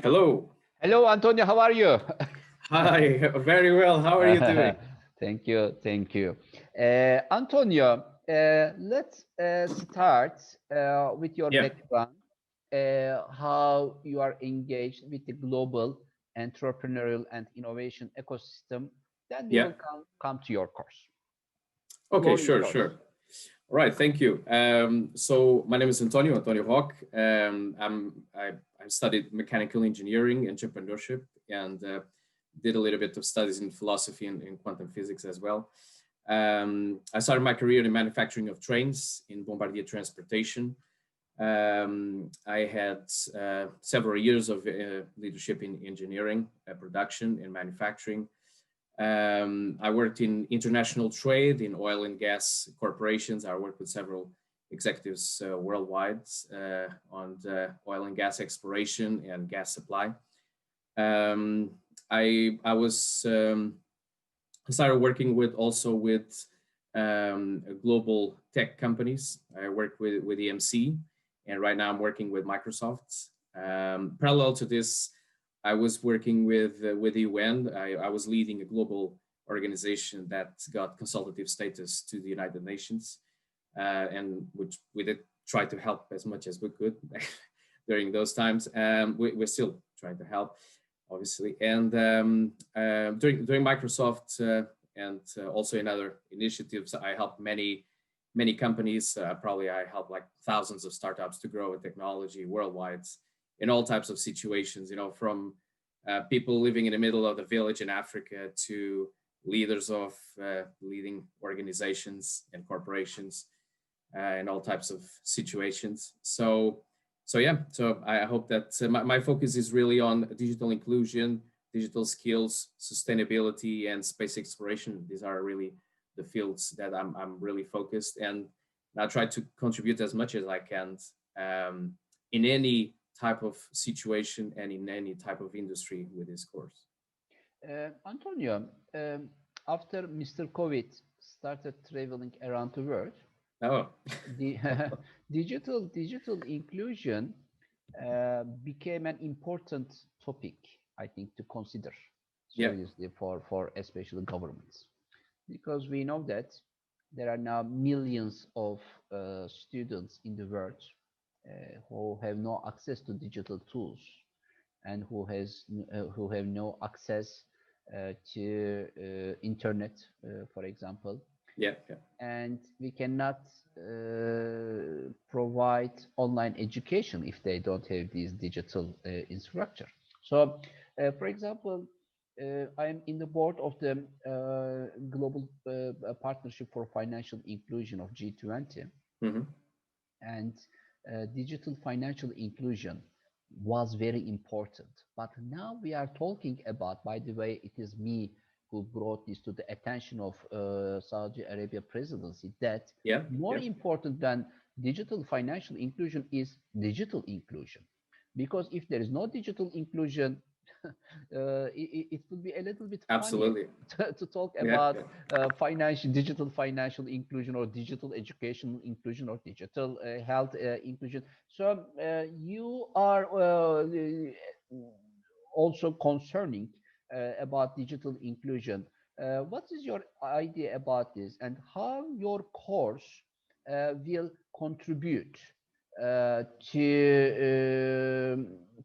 Hello. Hello, Antonio. How are you? Hi. Very well. How are you doing? Thank you. Thank you. Antonio, let's start with your Yeah. background, how you are engaged with the global entrepreneurial and innovation ecosystem. Then we Yeah. will come to your course. Okay. Floor is Sure. yours. Sure. All right. Thank you. So my name is Antonio Roque. I studied mechanical engineering, entrepreneurship, and did a little bit of studies in philosophy and in quantum physics as well. I started my career in manufacturing of trains in Bombardier Transportation. I had several years of leadership in engineering, production, and manufacturing. I worked in international trade in oil and gas corporations. I worked with several executives worldwide on the oil and gas exploration and gas supply. Um, I started working with also with global tech companies. I worked with EMC, and right now I'm working with Microsoft. Parallel to this, I was working with the UN. I was leading a global organization that got consultative status to the United Nations, and which we did try to help as much as we could during those times. We're still trying to help, obviously. And during Microsoft and also in other initiatives, I helped many companies. Probably I helped like thousands of startups to grow with technology worldwide in all types of situations. You know, from people living in the middle of the village in Africa to leaders of leading organizations and corporations in all types of situations. So yeah, so I hope that my focus is really on digital inclusion, digital skills, sustainability, and space exploration. These are really the fields that I'm really focused, and I try to contribute as much as I can in any type of situation and in any type of industry with this course. Antonio, after Mr. COVID started traveling around the world, Oh, the digital inclusion became an important topic, I think, to consider yeah, seriously for especially governments, because we know that there are now millions of students in the world who have no access to digital tools and who have no access to internet, for example, yeah, yeah, and we cannot provide online education if they don't have this digital infrastructure. So, for example, I am in the board of the Global Partnership for Financial Inclusion of G20, hmm, and digital financial inclusion was very important. But now we are talking about, by the way, it is me who brought this to the attention of Saudi Arabia presidency, that yeah, more yeah, important than digital financial inclusion is digital inclusion. Because if there is no digital inclusion, it would be a little bit funny absolutely, to talk yeah, about yeah, digital financial inclusion, or digital educational inclusion, or digital health inclusion. So you are also concerning about digital inclusion. What is your idea about this, and how your course will contribute to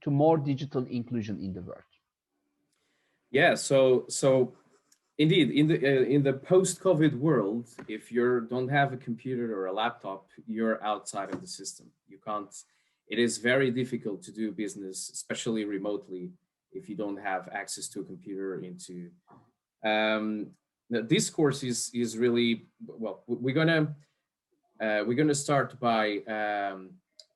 more digital inclusion in the world? yeah. So indeed, in the post-COVID world, if you don't have a computer or a laptop, you're outside of the system. You can't. It is very difficult to do business, especially remotely, if you don't have access to a computer. Um, this course is really well. We're gonna start by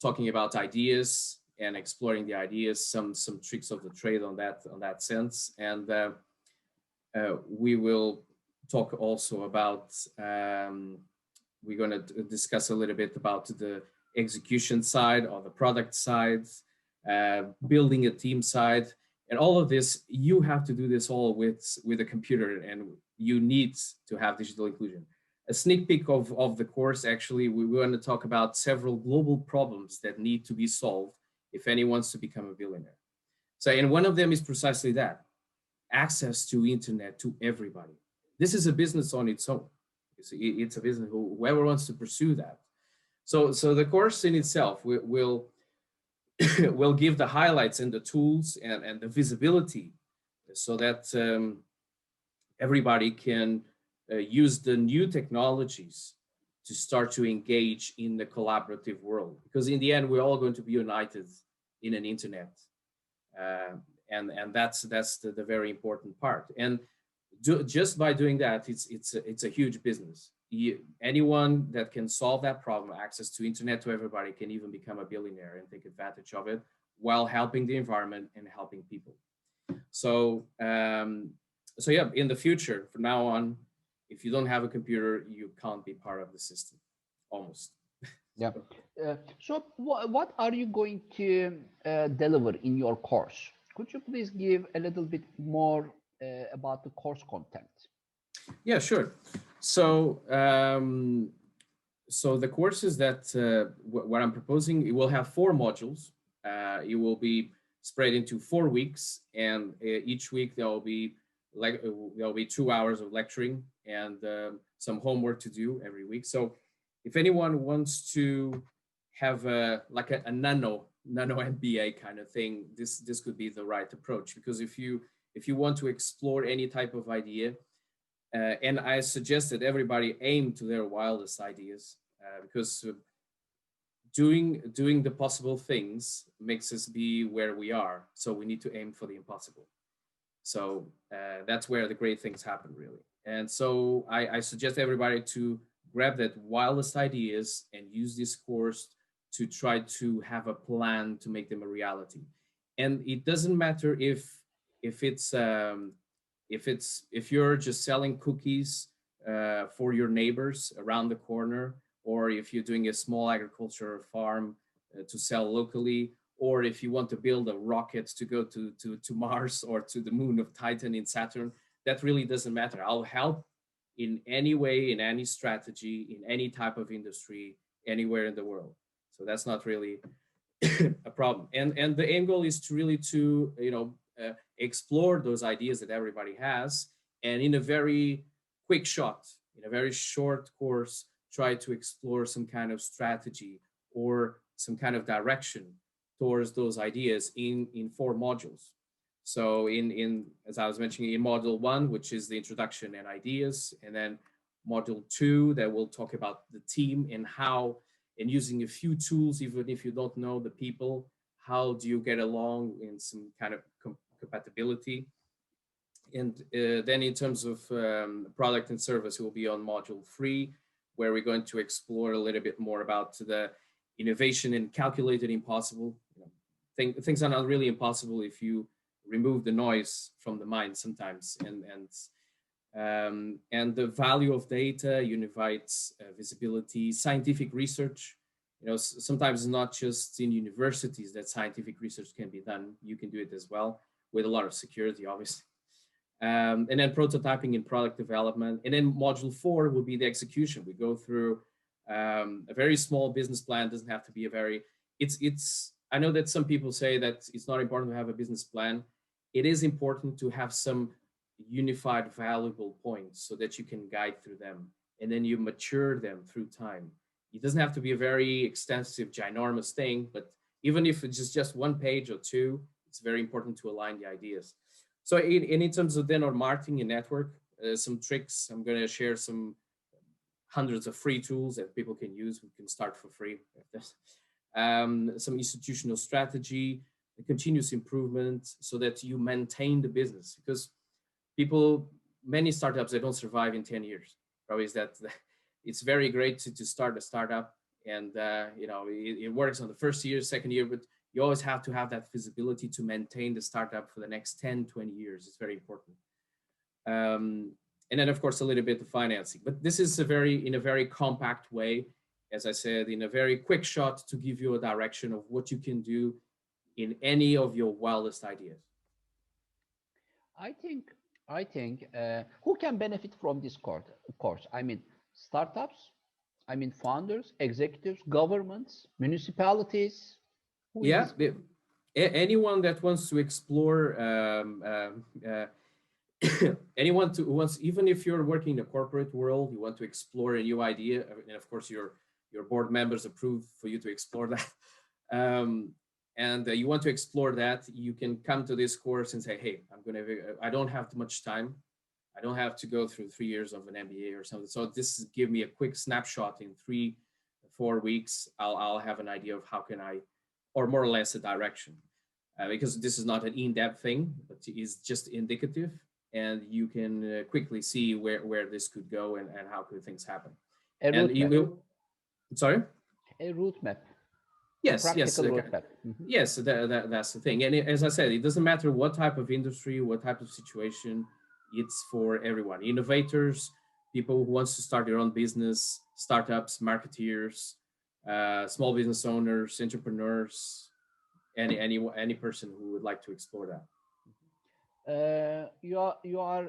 talking about ideas and exploring the ideas, some tricks of the trade on that sense, and we will talk also about we're going to discuss a little bit about the execution side or the product side, building a team side, and all of this. You have to do this all with a computer, and you need to have digital inclusion. A sneak peek of the course, actually, we want to talk about several global problems that need to be solved if anyone wants to become a billionaire. So, and one of them is precisely that, access to internet to everybody. This is a business on its own. It's a business whoever wants to pursue that. So the course in itself will give the highlights and the tools and the visibility so that everybody can use the new technologies to start to engage in the collaborative world. Because in the end, we're all going to be united in an internet, uh, and that's the very important part. And just by doing that, it's a huge business. Anyone that can solve that problem, access to internet to everybody, can even become a billionaire and take advantage of it while helping the environment and helping people. So so yeah, in the future, from now on, if you don't have a computer, you can't be part of the system, almost. Yeah. So, what are you going to deliver in your course? Could you please give a little bit more about the course content? Yeah, sure. So so the courses that what I'm proposing, it will have four modules. It will be spread into 4 weeks, and each week there will be 2 hours of lecturing and some homework to do every week. So if anyone wants to have a nano MBA kind of thing, this could be the right approach. Because if you want to explore any type of idea, and I suggest that everybody aim to their wildest ideas, because doing the possible things makes us be where we are. So we need to aim for the impossible. So that's where the great things happen, really. And so I suggest everybody to grab that wildest ideas and use this course to try to have a plan to make them a reality. And it doesn't matter if it's if you're just selling cookies for your neighbors around the corner, or if you're doing a small agriculture farm to sell locally, or if you want to build a rocket to go to Mars or to the moon of Titan in Saturn. That really doesn't matter. I'll help in any way, in any strategy, in any type of industry, anywhere in the world. So that's not really a problem. And the end goal is to really to explore those ideas that everybody has, and in a very quick shot, in a very short course, try to explore some kind of strategy or some kind of direction towards those ideas in four modules. So in as I was mentioning, in module one, which is the introduction and ideas, and then module two that will talk about the team and how, and using a few tools, even if you don't know the people, how do you get along in some kind of compatibility. And then in terms of product and service, we'll be on module three, where we're going to explore a little bit more about the innovation and calculated impossible. Things are not really impossible if you remove the noise from the mind sometimes. And the value of data unifies visibility, scientific research. Sometimes it's not just in universities that scientific research can be done. You can do it as well with a lot of security, obviously. And then prototyping and product development. And then module four will be the execution. We go through a very small business plan. Doesn't have to be a very, it's, I know that some people say that it's not important to have a business plan. It is important to have some unified valuable points so that you can guide through them, and then you mature them through time. It doesn't have to be a very extensive, ginormous thing, but even if it's just one page or two, it's very important to align the ideas. So in terms of then our marketing and network, some tricks, I'm going to share some hundreds of free tools that people can use. We can start for free. Some institutional strategy, continuous improvement, so that you maintain the business. Because many startups, they don't survive in 10 years. Probably is that it's very great to start a startup, and it works on the first year, second year, but you always have to have that visibility to maintain the startup for the next 10, 20 years. It's very important. And then of course, a little bit of financing, but this is in a very compact way, as I said, in a very quick shot, to give you a direction of what you can do in any of your wildest ideas. I think I think who can benefit from this course? I mean, startups. I mean, founders, executives, governments, municipalities. Who is Yeah, this? Anyone that wants to explore anyone to who wants, even if you're working in the corporate world, you want to explore a new idea, and of course your board members approve for you to explore that. um, and you want to explore that, you can come to this course and say, hey, I don't have too much time. I don't have to go through 3 years of an MBA or something. So this is give me a quick snapshot in 3 4 weeks. I'll have an idea of how can I, or more or less a direction, because this is not an in-depth thing, but is just indicative, and you can quickly see where this could go, and how could things happen. A And route you map, will, sorry. a route map, a Yes, yes, practical route map. yes. That's the thing. And as I said, it doesn't matter what type of industry, what type of situation. It's for everyone. Innovators, people who wants to start their own business, startups, marketeers, small business owners, entrepreneurs, any person who would like to explore that. You are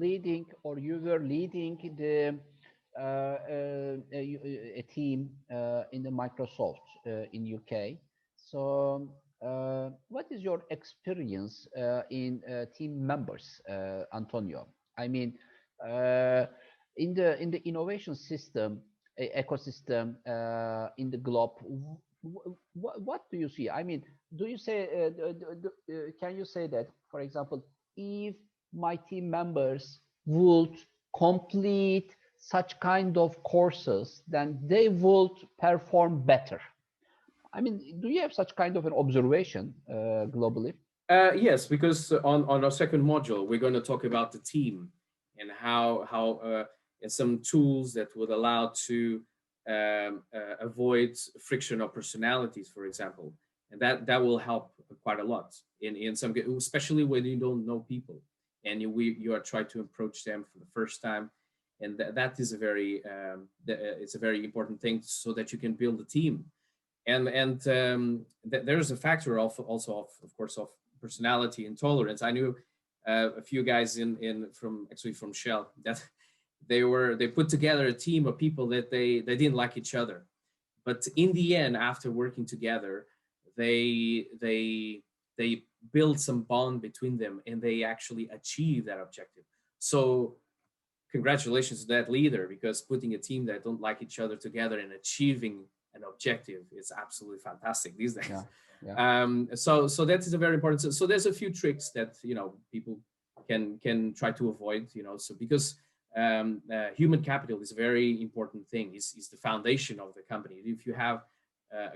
leading, or you were leading the a team in the Microsoft in UK. So, what is your experience in team members, Antonio? I mean, uh, in the innovation system, ecosystem in the globe. What do you see? I mean, do you say, can you say that, for example, if my team members would complete such kind of courses, then they would perform better? I mean, do you have such kind of an observation globally? Yes, because on our second module, we're going to talk about the team, and how and some tools that would allow to avoid friction of personalities, for example, and that will help quite a lot in some, especially when you don't know people, and you are trying to approach them for the first time, and that is a very it's a very important thing, so that you can build a team. And there's a factor of also of course of personality and tolerance. I knew a few guys in from actually from Shell that they put together a team of people that they didn't like each other, but in the end, after working together, they build some bond between them, and they actually achieve that objective. So congratulations to that leader, because putting a team that don't like each other together and achieving an objective is absolutely fantastic these Yeah, days. yeah. So that is a very important. So there's a few tricks that people can try to avoid. So because human capital is a very important thing. Is the foundation of the company. If you have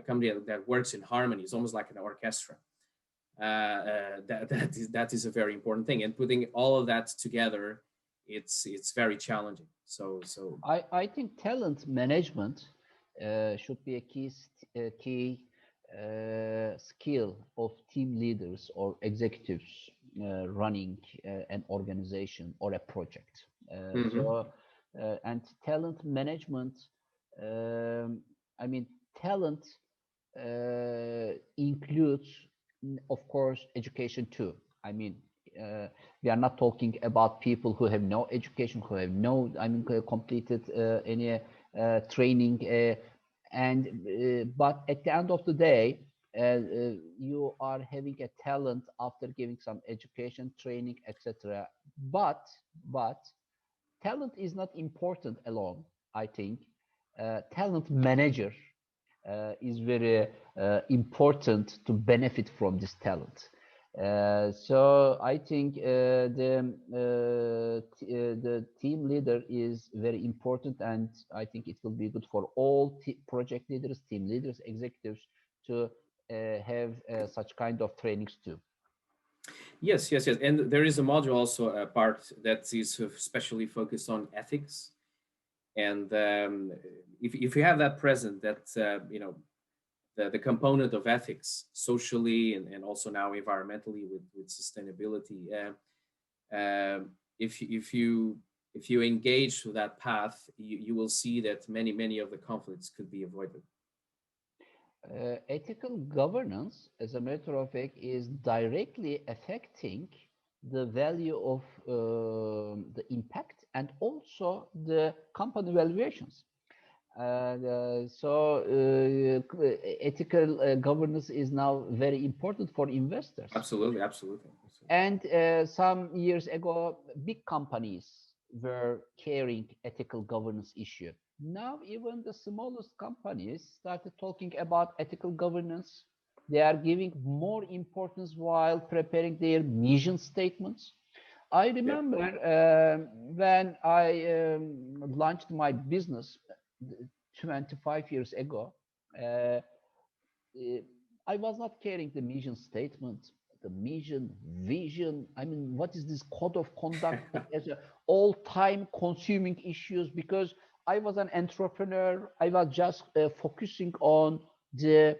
a company that works in harmony, it's almost like an orchestra. That is a very important thing, and putting all of that together, it's very challenging. So I think talent management should be a key skill of team leaders or executives running an organization or a project. mhm. And talent management, um, I mean, talent includes, of course, education too. I mean, uh, we are not talking about people who have no education, who have no, I mean, completed any training, and but at the end of the day, you are having a talent after giving some education, training, etc. But talent is not important alone. I think talent manager is very important to benefit from this talent. So I think the team leader is very important, and I think it will be good for all project leaders, team leaders, executives to have such kind of trainings too. Yes, yes, yes. And there is a module also, a part that is especially focused on ethics. And if you have that present, that the component of ethics, socially and also now environmentally with sustainability. If you engage to that path, you will see that many of the conflicts could be avoided. Ethical governance, as a matter of fact, is directly affecting the value of the impact and also the company valuations. Ethical governance is now very important for investors. Absolutely, absolutely, absolutely. And some years ago, big companies were carrying ethical governance issue. Now, even the smallest companies started talking about ethical governance. They are giving more importance while preparing their mission statements. I Yeah, remember when I launched my business 25 years ago. Uh, uh, I was not carrying the mission statement, the mission, vision. I mean, what is this code of conduct as a all-time consuming issues? Because I was an entrepreneur, I was just focusing on the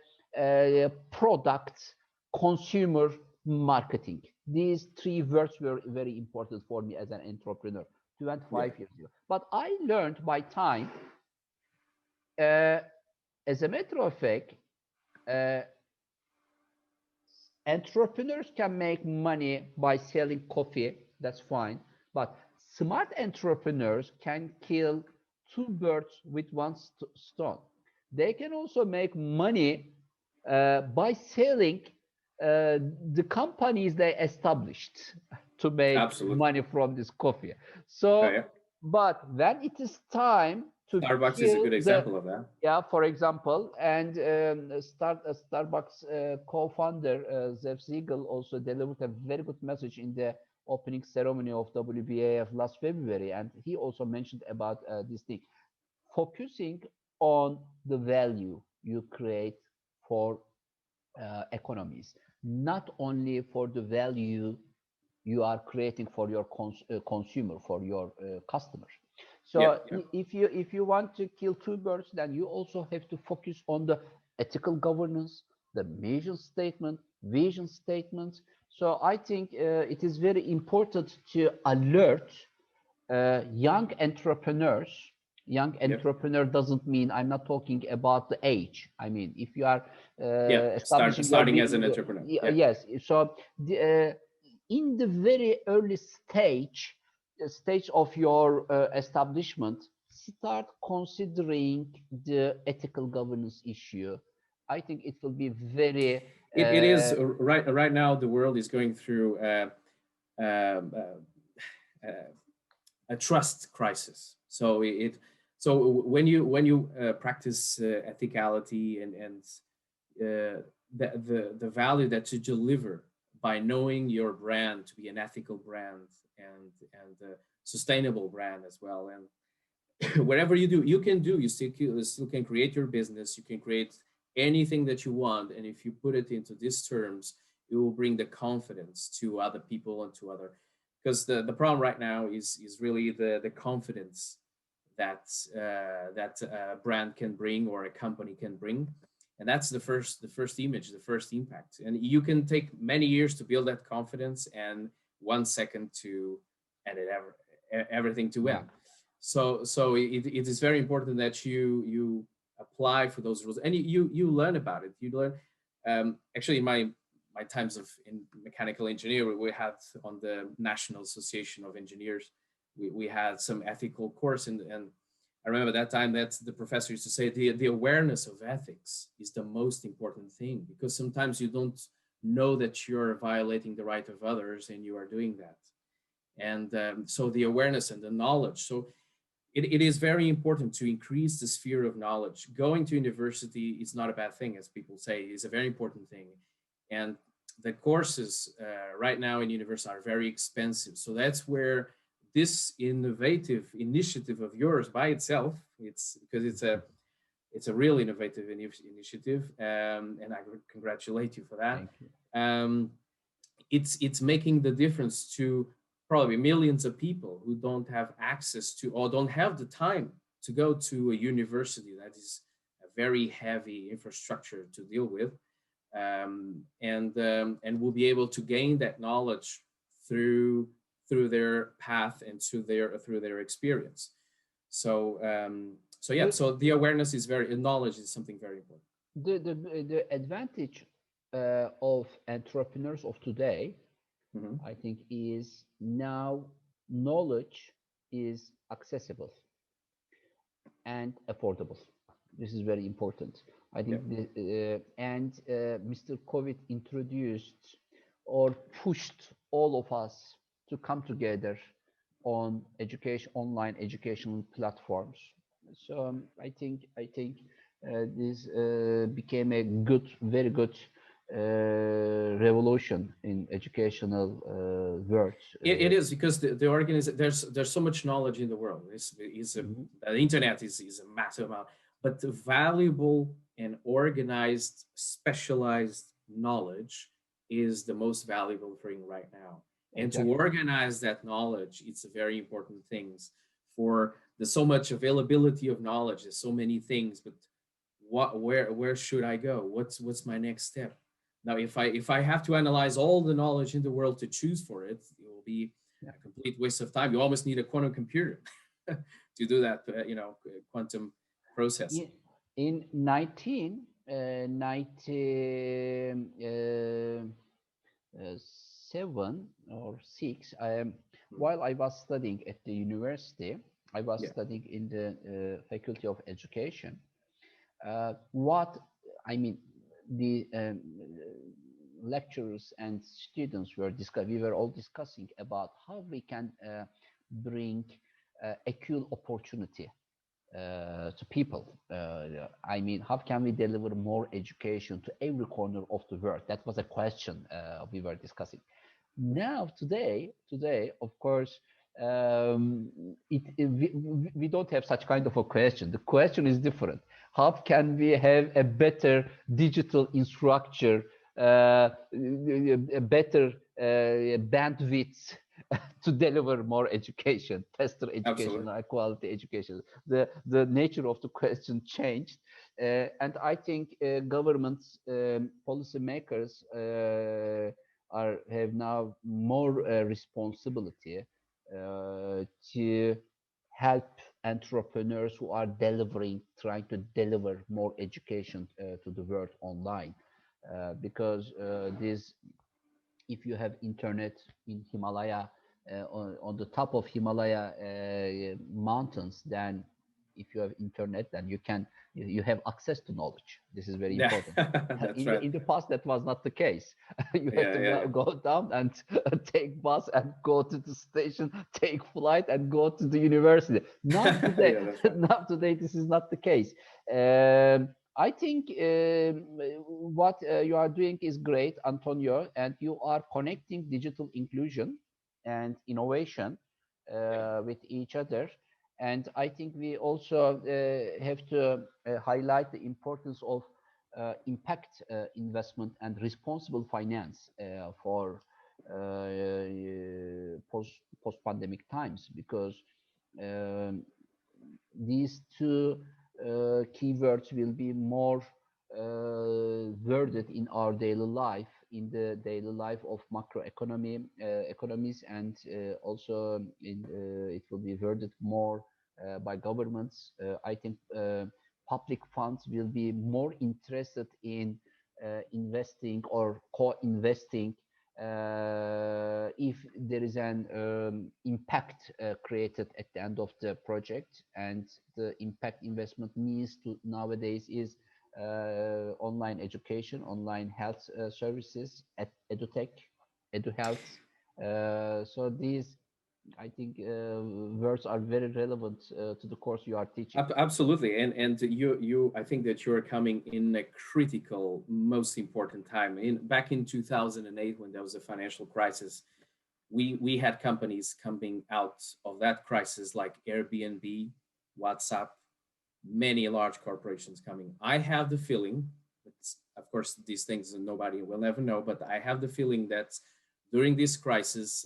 product, consumer marketing. These three words were very important for me as an entrepreneur yeah, 25 years ago. But I learned by time, uh, as a matter of fact, uh, entrepreneurs can make money by selling coffee, that's fine. But smart entrepreneurs can kill two birds with one stone. They can also make money by selling the companies they established to make absolutely. money from this coffee. Oh, So, yeah. but when it is time to Starbucks is a kill good the, example of that. yeah, for example, and Starbucks co-founder Zev Siegel also delivered a very good message in the opening ceremony of WBAF last February, and he also mentioned about this thing, focusing on the value you create for economies, not only for the value you are creating for your consumer, for your customer. Yeah, So yeah, if you want to kill two birds, then you also have to focus on the ethical governance, the mission statement, vision statement. So I think it is very important to alert young entrepreneurs. Young yeah, entrepreneur doesn't mean, I'm not talking about the age. I mean, if you are yeah. establishing your Starting as an entrepreneur. Yeah, yes. So in the very early stage of your establishment, start considering the ethical governance issue. I think it will be very it is right now. The world is going through um, uh, a trust crisis. So when you practice ethicality and the value that you deliver by knowing your brand to be an ethical brand and a sustainable brand as well, and whatever you do, you still can create your business, you can create anything that you want, and if you put it into these terms, it will bring the confidence to other people and to other, because the problem right now is really the confidence that that brand can bring or a company can bring, and that's the first image, the first impact, and you can take many years to build that confidence and 1 second to edit everything to yeah. win. So it is very important that you apply for those rules and you learn about it. You learn, actually in my times of in mechanical engineering, we had on the National Association of Engineers, we had some ethical course, and I remember that time that the professor used to say the awareness of ethics is the most important thing, because sometimes you don't know that you're violating the right of others and you are doing that. And so the awareness and the knowledge. So it is very important to increase the sphere of knowledge. Going to university is not a bad thing, as people say, is a very important thing. And the courses right now in university are very expensive. So that's where this innovative initiative of yours by itself, it's because it's a real innovative initiative, and I congratulate you for that. Thank you. Um, it's making the difference to probably millions of people who don't have access to or don't have the time to go to a university that is a very heavy infrastructure to deal with, and will be able to gain that knowledge through through their path and through their experience. So yeah, The, so the awareness is very knowledge is something very important. the advantage of entrepreneurs of today, Mhm. I think, is now knowledge is accessible. and affordable. This is very important. I Yeah. think Mr. COVID introduced or pushed all of us to come together on education, online educational platforms. So this became a good, very good revolution in educational world. It is because the organization, there's so much knowledge in the world. Mhm. The internet is a massive amount, but the valuable and organized, specialized knowledge is the most valuable thing right now. And to Exactly. organize that knowledge, it's a very important things for there's so much availability of knowledge. There's so many things, but where should I go? What's my next step? Now, if I have to analyze all the knowledge in the world to choose for it, it will be Yeah. a complete waste of time. You almost need a quantum computer to do that, quantum processing. In, in 1997 or 6, Hmm. while I was studying at the university, I was Yeah, studying in the Faculty of Education. What I mean, the lecturers and students were we were all discussing about how we can bring equal opportunity to people. I mean, how can we deliver more education to every corner of the world? That was a question we were discussing. Now, today, of course, we don't have such kind of a question. The question is different. How can we have a better digital infrastructure, a better bandwidth to deliver more education, faster education, absolutely. high quality education? The nature of the question changed, and I think governments, policymakers are have now more responsibility to help entrepreneurs who are trying to deliver more education to the world online, because this if you have internet in Himalaya, on the top of Himalaya mountains, then if you have internet, then you have access to knowledge. This is very Yeah, important. that's In right. the past, that was not the case. You have Yeah, to yeah, yeah. go down and take bus and go to the station, take flight and go to the university. Now today, Yeah, that's right. now today, this is not the case. I think what you are doing is great, Antonio, and you are connecting digital inclusion and innovation Yeah, with each other. And I think we also have to highlight the importance of impact investment and responsible finance for post pandemic times, because um, these two keywords will be more worded in our daily life, in the daily life of macroeconomy economies, and also it will be worded more by governments. I think public funds will be more interested in investing or co-investing if there is an impact created at the end of the project. And the impact investment means to nowadays is online education, online health services, edutech, eduhealth. So these, I think, words are very relevant to the course you are teaching. Absolutely. And you I think that you're coming in a critical, most important time. In back in 2008, when there was a financial crisis, we had companies coming out of that crisis like Airbnb, WhatsApp, many large corporations coming. I have the feeling, it's, of course, these things nobody will never know, but I have the feeling that during this crisis,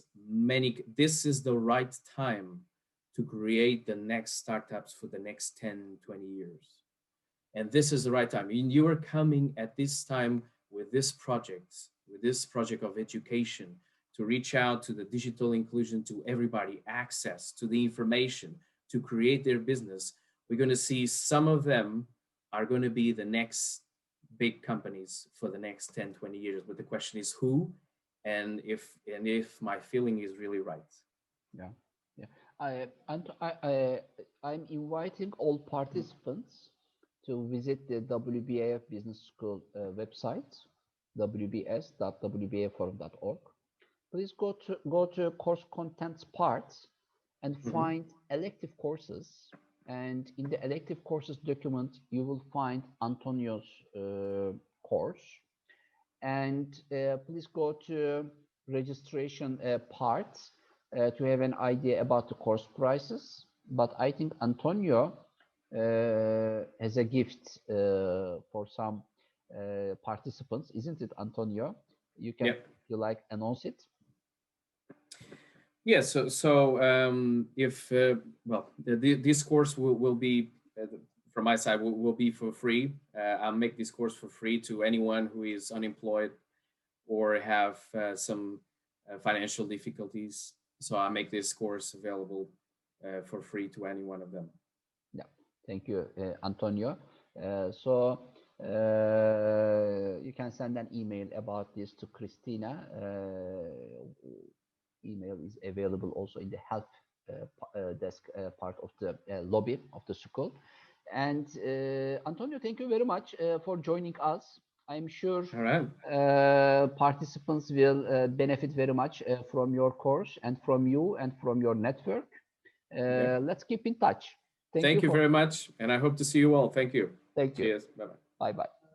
this is the right time to create the next startups for the next 10, 20 years. And this is the right time. And you are coming at this time with this project of education to reach out to the digital inclusion, to everybody, access to the information, to create their business. We're going to see some of them are going to be the next big companies for the next 10, 20 years. But the question is who, and if my feeling is really right. Yeah, yeah. I'm inviting all participants to visit the WBAF Business School website, wbs.wbaforum.org. Please go to course contents part and Mhm. find elective courses. And in the elective courses document, you will find Antonio's course. And please go to registration part to have an idea about the course prices. But I think Antonio has a gift for some participants, isn't it, Antonio? You can, Yeah. if you like, announce it. Yeah. If well, this course will be from my side will be for free. I'll make this course for free to anyone who is unemployed or have some financial difficulties. So I make this course available for free to any one of them. Yeah, thank you, Antonio. So you can send an email about this to Christina. Email is available also in the help desk part of the lobby of the school. And Antonio, thank you very much for joining us. I'm sure All right. participants will benefit very much from your course and from you and from your network. Yeah. Let's keep in touch. Thank you Thank you for very much, and I hope to see you all. Thank you. thank you. Cheers. Bye bye. Bye bye.